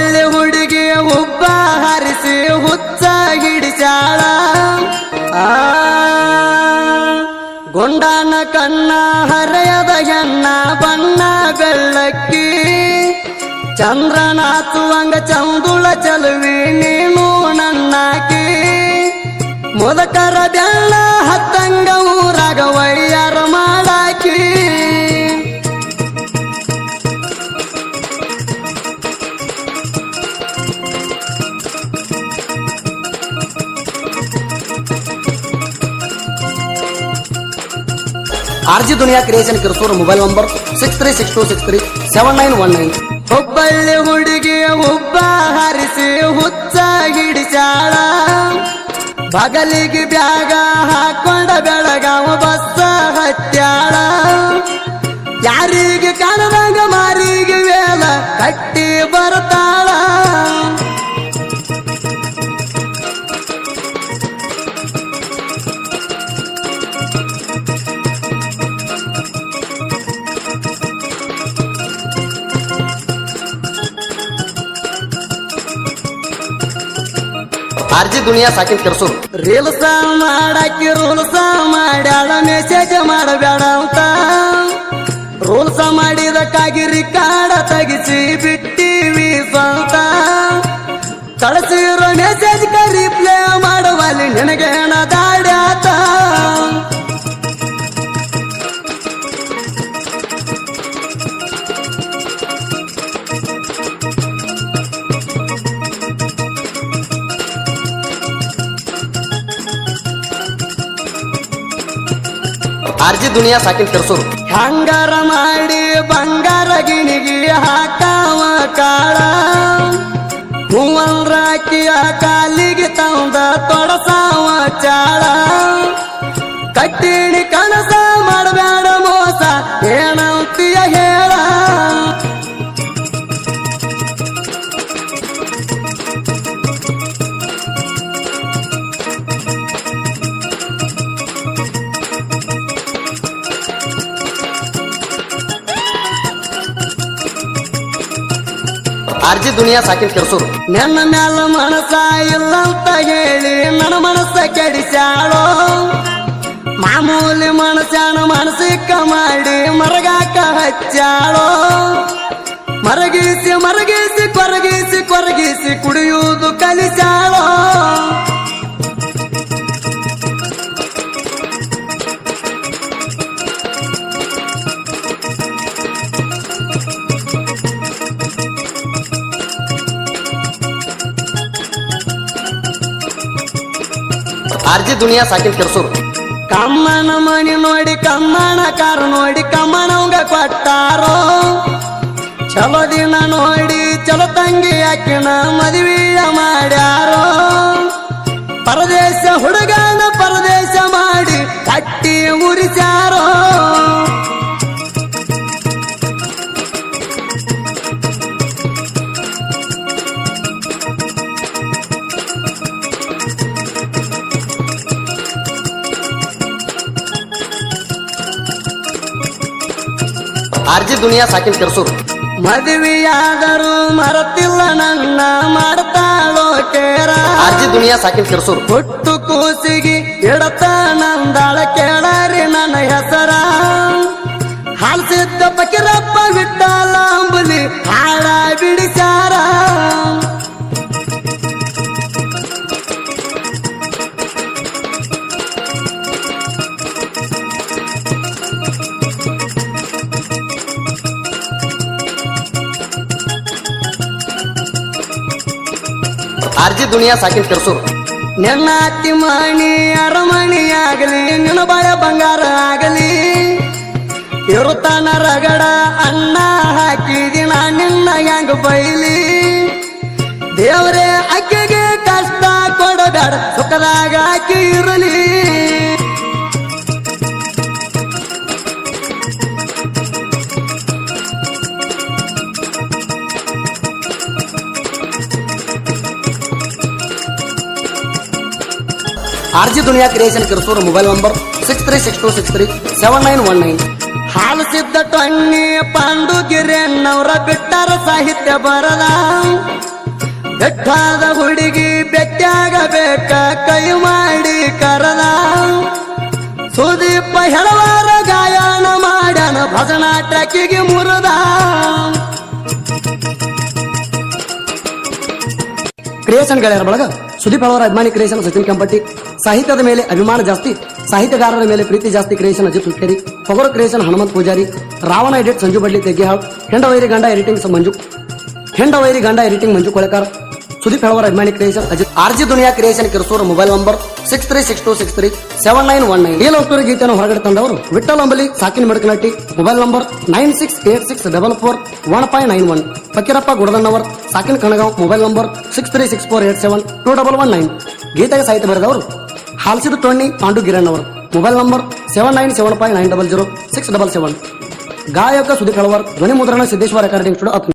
ಒಬ್ಬಳ್ಳಿ ಹುಡುಗಿ ಹುಬ್ಬ ಹರಿಸಿ ಹುಚ್ಚ ಹಿಡಿಸಾಳ ಗುಂಡನ ಕಣ್ಣ ಹರೆಯದ ಹೆಣ್ಣ ಬಣ್ಣ ಬೆಳ್ಳಕ್ಕಿ ಚಂದ್ರನಾಥುವಂಗ ಚಂದುಳ ಚಲುವಿ ನೀನು ನನ್ನಾಕಿ ಮುದಕರ ಬೆಳ್ಳ ಹತ್ತಂಗ ಊರಾಗ ವೈಯಾರ ಮಾಡಾಕಿ RG दुनिया क्रिएशन किरसूर मोबाइल नंबर 6362637919 ಹುಬ್ಬಳ್ಳಿ ಹುಡುಗಿ ಹುಬ್ಬ ಹರಿಸಿ ಹುಚ್ಚ ಹಿಡಿಸಾಳ ಬಗಲಿಗೆ ಬ್ಯಾಗ ಹಾಕೊಂಡ ಬೆಳಗಾವ ಬಸ್ಸ ಹತ್ಯಾಳ ಯಾರಿಗೆ ಕಾಣದಂಗ ಮಾರಿಗೆ ವೇಲ ಕಟ್ಟಿ ಬರ್ತಾಳ RG दुनिया साकिन किरसूर ರೀಲ್ಸ ಮಾಡಾಕಿ ರೂಲ್ಸ ಮಾಡ್ಯಾಳ ಮೆಸೇಜ್ ಮಾಡಬೇಡ ಅಂತ ರೂಲ್ಸ ಮಾಡಿದಕ್ಕಾಗಿ ರಿಕಾರ್ಡ ತೆಗಿಸಿ ಬಿಟ್ಟಿವಿ ಸ್ವಂತ ಕಳಿಸಿರೋ ಮೆಸೇಜ್ ರಿಪ್ಲೈ ಮಾಡುವಲ್ಲಿ ನಿನಗೆ ಹಣ ದಾಡ್ಯಾತ RG दुनिया साकिन किरसूर ಹಂಗಾರ ಮಾಡಿ ಬಂಗಾರ ಗಿಣಿಗಿ ಹಾಕಾವ ಕಾಳ ಹೂವಂದ್ರಾಕಿಯ ಕಾಲಿಗೆ ತಂದ ತೊಡಸಾವ ಚಾಳ ಕಟ್ಟಿಣಿ ಕನಸ ಮಾಡಬೇಡ ಮೋಸ ಏನಂತೀಯ ಹೇಳ RG दुनिया साकिन किरसूर ನನ್ನ ಮ್ಯಾಲ ಮನಸ ಇಲ್ಲಂತ ಹೇಳಿ ನನ್ನ ಮನಸ್ಸ ಕೆಡಿಸಾಳೋ ಮಾಮೂಲಿ ಮನಸ್ಸನ ಮನಸ್ಸಿಕ್ಕ ಮಾಡಿ ಮರಗಾಕ ಹಚ್ಚಾಳೋ ಮರಗಿಸಿ ಮರಗಿಸಿ ಕೊರಗಿಸಿ ಕೊರಗಿಸಿ ಕುಡಿಯುವುದು ಕಲಿಸಾಳೋ RG दुनिया साकिन किरसूर ಕಮ್ಮನ ಮನಿ ನೋಡಿ ಕಮ್ಮನ ಕಾರು ನೋಡಿ ಕಮ್ಮನವಂಗ ಕೊಟ್ಟಾರೋ ಚಲೋ ದಿನ ನೋಡಿ ಚಲೋ ತಂಗಿ ಹಾಕಿನ ಮದುವೆಯ ಮಾಡ್ಯಾರೋ ಪರದೇಶ ಹುಡುಗನ ಪರದೇಶ ಮಾಡಿ ಕಟ್ಟಿ ಉರಿಸಾರೋ RG दुनिया साकिन किरसूर ಮದುವೆಯಾದರೂ ಮರತಿಲ್ಲ ನನ್ನ ಮಾಡ್ತಾಳೋ ಕೇರ RG दुनिया साकिन किरसूर ಹುಟ್ಟು ಕೂಸಿಗಿ ಇಡತ ನಂದಾಳ ಕೇಳಾರಿ ನನ್ನ ಹೆಸರ ಹಾಲ್ಸಿದ್ದ ಪಕಿರಪ್ಪ ಬಿಟ್ಟಾಲ ಅಂಬುಲಿ ಹಾಳ ಬಿಡಿಸಾರ RG दुनिया साकिन किरसूर ನನ್ನ ಅತ್ತಿ ಮಣಿ ಅರಮಣಿ ಆಗಲಿ ನಿನ್ನ ಬಾಳೆ ಬಂಗಾರ ಆಗಲಿ ಇರುತ್ತಾನ ರಗಡ ಅನ್ನ ಹಾಕಿದಿನ ನಿನ್ನ ಹೆಂಗ ಬೈಲಿ ದೇವರೇ ಅಕ್ಕಿಗೆ ಕಷ್ಟ ಕೊಡಬೇಡ ಸುಖದಾಗ ಅಕ್ಕಿ ಇರಲಿ RG दुनिया क्रिएशन किरसूर मोबाइल नंबर 6362637919 ಹಾಲು ಸಿದ್ದ ಟೊನ್ನಿ ಪಾಂಡುಗಿರಿಯನ್ನವರ ಬಿಟ್ಟಾರ ಸಾಹಿತ್ಯ ಬರದ ಬೆಟ್ಟಾದ ಹುಡುಗಿ ಬೆಟ್ಟಾಗಬೇಕ ಕೈ ಮಾಡಿ ಕರದ ಸುದೀಪ ಹೆಳವಾರ ಗಾಯನ ಮಾಡ್ಯಾನ ಭಜನಾ ಟ್ರ್ಯಾಕಿಗೆ ಮುರದ ಕ್ರಿಯೇಷನ್ ಗೆಳೆಯರ ಬಳಗ ಸುದೀಪ್ ಅವರ ಅಭಿಮಾನಿ ಕ್ರಿಯೇಷನ್ ಸಚಿನ್ ಕೆಂಪಟ್ಟಿ, ಸಾಹಿತ್ಯದ ಮೇಲೆ ಅಭಿಮಾನ ಜಾಸ್ತಿ, ಸಾಹಿತ್ಯಗಾರರ ಮೇಲೆ ಪ್ರೀತಿ ಜಾಸ್ತಿ creation Ajit Hukkeri, Pogaru creation Hanumanth Poojari, Ravana edit Sanju Badli Teggihal, ಹೆಂಡವೈರಿ ಗಂಡ ಎಡಿಟಿಂಗ್ ಮಂಜು ಕೊಳೆಕಾರ್, ಸುದೀಪ್ ಅವರ ಅಭಿಮಾನಿ creation Ajit. RG Duniya creation Kirasur, mobile number 6362637919. ಈ ಲೋಕೂರಿ ಗೀತೆಯನ್ನು ಹೊರಗಡೆ ತಂದವರು ವಿಠಲ್ ಅಂಬಲಿ ಸಾಕಿನ್ ಮೆಡಕನಟ್ಟಿ, ಮೊಬೈಲ್ ನಂಬರ್ 9686441591. ಫಕೀರಪ್ಪ ಗುಡದಣ್ಣವರ್ ಸಾಕಿನ್ ಕಣಗಾಂವ್, ಮೊಬೈಲ್ ನಂಬರ್ 6364872119. ಗೀತೆಗೆ ಸಾಹಿತ್ಯ ಬರೆದವರು ಹಾಲ್ಸಿದ ಟೊಣ್ಣಿ ಪಾಂಡು ಗಿರಣ್ಣವರ್, ಮೊಬೈಲ್ ನಂಬರ್ 7975900677. ಗಾಯಕ ಸುದೀಪ್ ಹಳವರ್, ಧ್ವನಿ ಮುದ್ರಣ ಸಿದ್ದೇಶ್ವರ ರೆಕಾರ್ಡಿಂಗ್ ಸ್ಟುಡಿಯೋ.